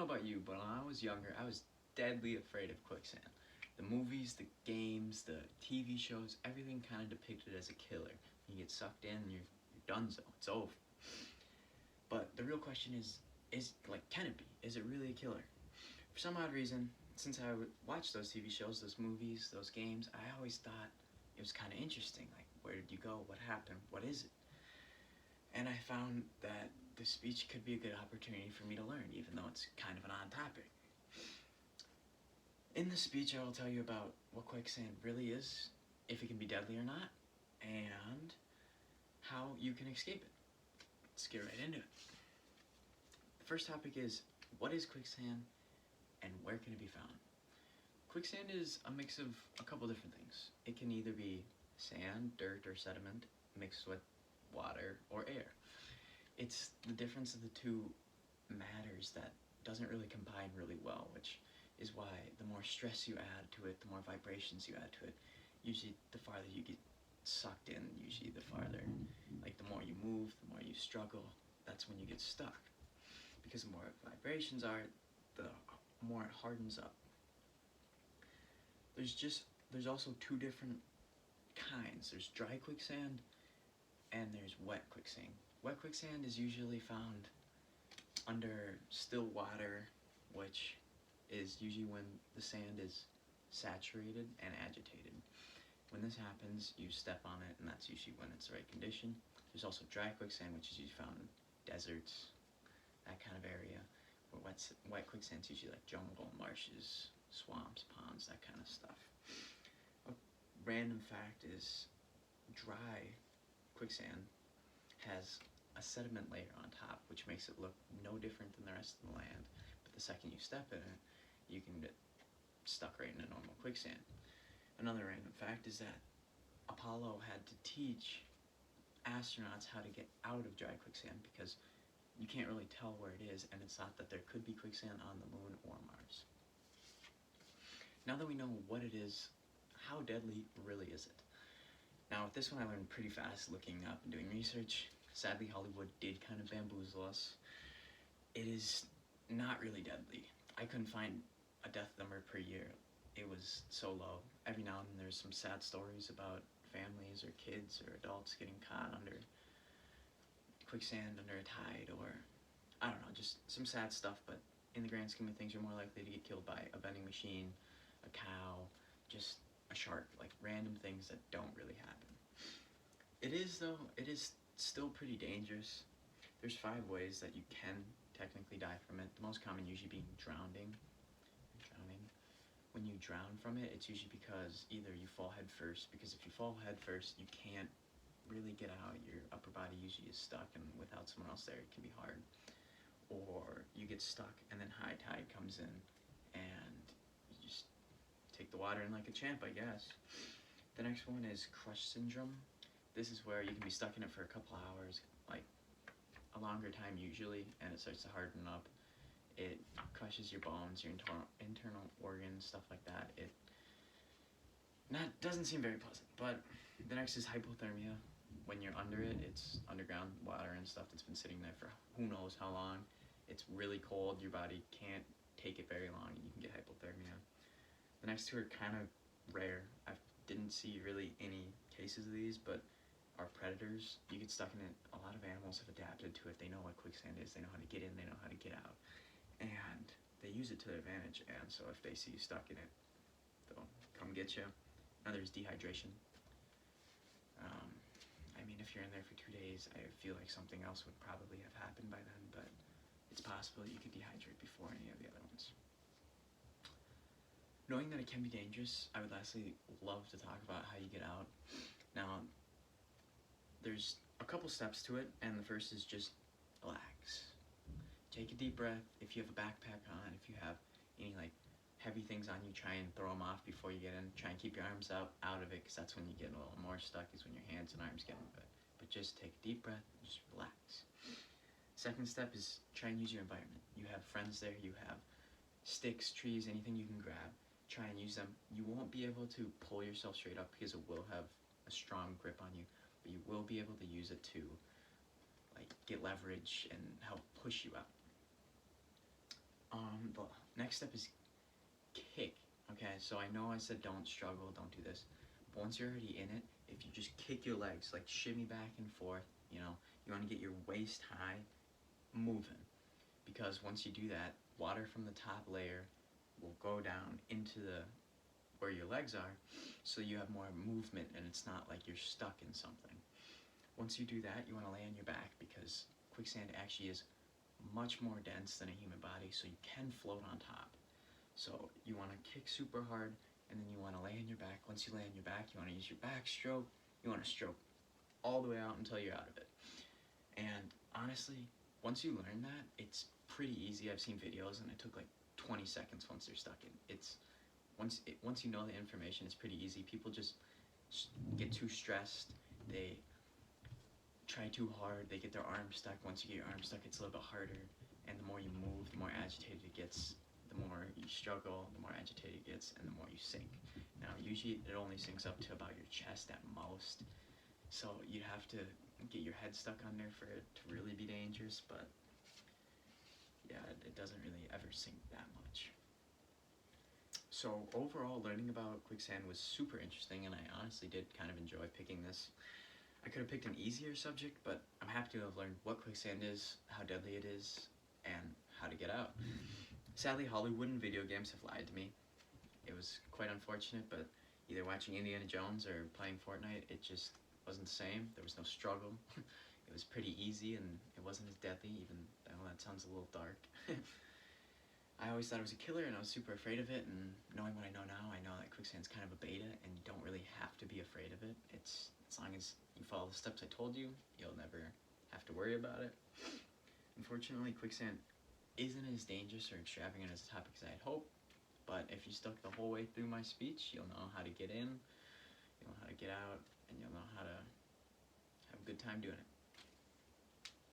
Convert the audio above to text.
about you, but when I was younger, I was deadly afraid of quicksand. The movies, the games, the TV shows, everything kind of depicted as a killer. You get sucked in, you're donezo. It's over. But the real question is like, can it be? Is it really a killer? For some odd reason, since I would watch those TV shows, those movies, those games, I always thought it was kind of interesting. Like, where did you go? What happened? What is it? And I found that this speech could be a good opportunity for me to learn, even though it's kind of an odd topic. In the speech, I will tell you about what quicksand really is, if it can be deadly or not, and how you can escape it. Let's get right into it. The first topic is, what is quicksand and where can it be found? Quicksand is a mix of a couple different things. It can either be sand, dirt, or sediment mixed with water or air. It's the difference of the two matters that doesn't really combine really well, which is why the more stress you add to it, the more vibrations you add to it, usually the farther you get sucked in, usually the farther, like the more you move, the more you struggle, that's when you get stuck. Because the more vibrations are, the more it hardens up. There's also two different kinds. There's dry quicksand and there's wet quicksand. Wet quicksand is usually found under still water, which is usually when the sand is saturated and agitated. When this happens, you step on it, and that's usually when it's the right condition. There's also dry quicksand, which is usually found in deserts, that kind of area. Where wet quicksand is usually like jungle, marshes, swamps, ponds, that kind of stuff. A random fact is dry quicksand has a sediment layer on top, which makes it look no different than the rest of the land. But the second you step in it, you can get stuck right in a normal quicksand. Another random fact is that Apollo had to teach astronauts how to get out of dry quicksand because you can't really tell where it is, and it's thought that there could be quicksand on the moon or Mars. Now that we know what it is, how deadly really is it? Now with this one I learned pretty fast looking up and doing research. Sadly, Hollywood did kind of bamboozle us. It is not really deadly. I couldn't find a death number per year. It was so low. Every now and then there's some sad stories about families or kids or adults getting caught under quicksand, under a tide, or I don't know, just some sad stuff, but in the grand scheme of things, you're more likely to get killed by a vending machine, a cow, just a shark, like random things that don't really happen. It is still pretty dangerous. There's 5 ways that you can technically die from it. The most common usually being drowning. When you drown from it, it's usually because either you fall head first, because if you fall head first, you can't really get out. Your upper body usually is stuck, and without someone else there, it can be hard. Or you get stuck, and then high tide comes in, and you just take the water in like a champ, I guess. The next one is crush syndrome. This is where you can be stuck in it for a couple hours, like a longer time usually, and it starts to harden up. It crushes your bones, your internal organs, stuff like that. It doesn't seem very pleasant. But the next is hypothermia. When you're under it, it's underground water and stuff that's been sitting there for who knows how long. It's really cold, your body can't take it very long, and you can get hypothermia. The next two are kind of rare. I didn't see really any cases of these, but are predators. You get stuck in it. A lot of animals have adapted to it. They know what quicksand is. They know how to get in. They know how to get out. And they use it to their advantage. And so if they see you stuck in it, they'll come get you. Another is dehydration. I mean, if you're in there for 2 days, I feel like something else would probably have happened by then, but it's possible you could dehydrate before any of the other ones. Knowing that it can be dangerous, I would lastly love to talk about how you get out. Now, there's a couple steps to it, and the first is just relax. Take a deep breath. If you have a backpack on, if you have any like heavy things on you, try and throw them off before you get in. Try and keep your arms out of it, because that's when you get a little more stuck, is when your hands and arms get in it. But just take a deep breath and just relax. Second step is try and use your environment. You have friends there, you have sticks, trees, anything you can grab. Try and use them. You won't be able to pull yourself straight up because it will have a strong grip on you, but you will be able to use it to like get leverage and help push you out. The next step is kick. Okay, so I know I said don't struggle, don't do this. But once you're already in it, if you just kick your legs, like shimmy back and forth, you know, you want to get your waist high moving. Because once you do that, water from the top layer will go down into the where your legs are, so you have more movement and it's not like you're stuck in something. Once you do that, you want to lay on your back because quicksand actually is much more dense than a human body, so you can float on top. So you want to kick super hard, and then you want to lay on your back. Once you lay on your back, you want to use your backstroke. You want to stroke all the way out until you're out of it. And honestly, once you learn that, it's pretty easy. I've seen videos, and it took like 20 seconds once they're stuck in. Once you know the information, it's pretty easy. People just get too stressed. They try too hard. They get their arms stuck. Once you get your arms stuck, it's a little bit harder. And the more you move, the more agitated it gets. The more you struggle, the more agitated it gets, and the more you sink. Now, usually it only sinks up to about your chest at most, so you'd have to get your head stuck on there for it to really be dangerous, but yeah, it doesn't really ever sink that much. So overall, learning about quicksand was super interesting, and I honestly did kind of enjoy picking this. I could have picked an easier subject, but I'm happy to have learned what quicksand is, how deadly it is, and how to get out. Sadly, Hollywood and video games have lied to me. It was quite unfortunate, but either watching Indiana Jones or playing Fortnite, it just wasn't the same. There was no struggle. It was pretty easy, and it wasn't as deadly, even though that sounds a little dark. I always thought it was a killer, and I was super afraid of it, and knowing what I know now, I know that quicksand's kind of a beta, and you don't really have to be afraid of it. It's, as long as you follow the steps I told you, you'll never have to worry about it. Unfortunately, quicksand isn't as dangerous or extravagant as a topic as I had hoped, but if you stuck the whole way through my speech, you'll know how to get in, you'll know how to get out, and you'll know how to have a good time doing it.